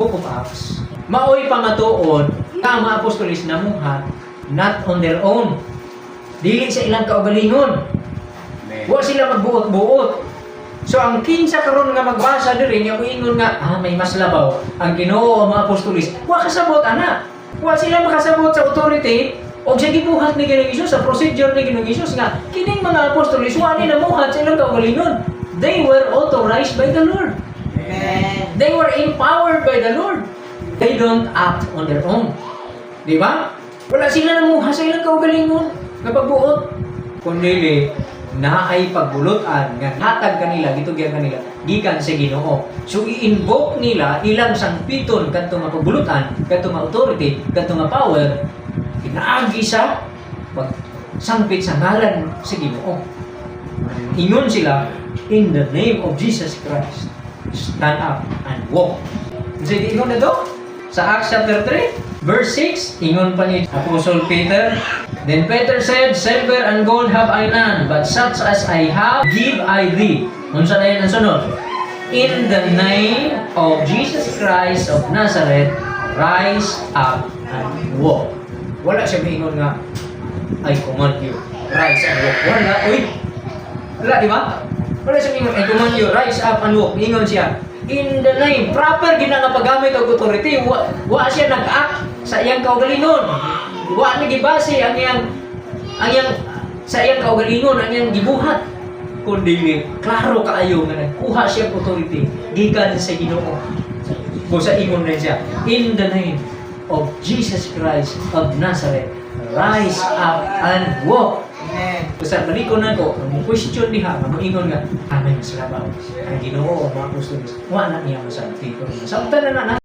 Book of Acts. Maoy pamatuod nga mga apostolis namuhat not on their own. Dili sa ilang kaugalingon. Wa sila magbuot-buot. So ang kinsa karon nga magbasa diri nga moingon nga may mas labaw ang Ginoo o mga apostolis. Wa kasabot ana. Wa sila makasabot sa authority o sa gibuhat ni Ginoong Hesus, sa procedure ni Ginoong Hesus nga kining mga apostolis wa ni namuhat sa ilang kaugalingon. They were authorized by the Lord. Amen. They were empowered by the Lord. They don't act on their own. Di ba? Wala sila namuha sa ilang kaugalingon nga pagbuot. Kundi na ay pagbulutan nga hatag kanila, gitugyan kanila, gikan sa Ginoo. So i-invoke nila ilang sangpiton kadto nga pagbulutan, kadto nga authority, kadto nga power, pinaagi sa pagsangpit sa ngalan sa Ginoo. Ingon sila, in the name of Jesus Christ, stand up and walk. So ingon na to? Sa Acts chapter 3, verse 6, ingon pa ni Apostle Peter, then Peter said, silver and gold have I none, but such as I have, give I thee. Unsa na yan ang sunod? In the name of Jesus Christ of Nazareth, rise up and walk. Wala siya maingon nga, I command you, rise and walk. Wala, uy! Wala, di ba? Wala siya maingon, I command you, rise up and walk. Ingon siya, in the name, proper ginang paggamit og authority, wa siya nag-act sa iyang kaugalingon. Wa ni gibase ang iyang sa iyang kaugalingon, ang iyang gibuhat. Kundi klaro kaayo nga nagkuha siya og authority gikan sa Ginoo. Kung sa ingon na siya, in the name of Jesus Christ of Nazareth, rise up and walk. Amen. Sa malikon na ko, ang question diha, mamuingon nga, amay mas labaw. Ang Ginoo, mga apostolis, wala niya masabi. Samtala na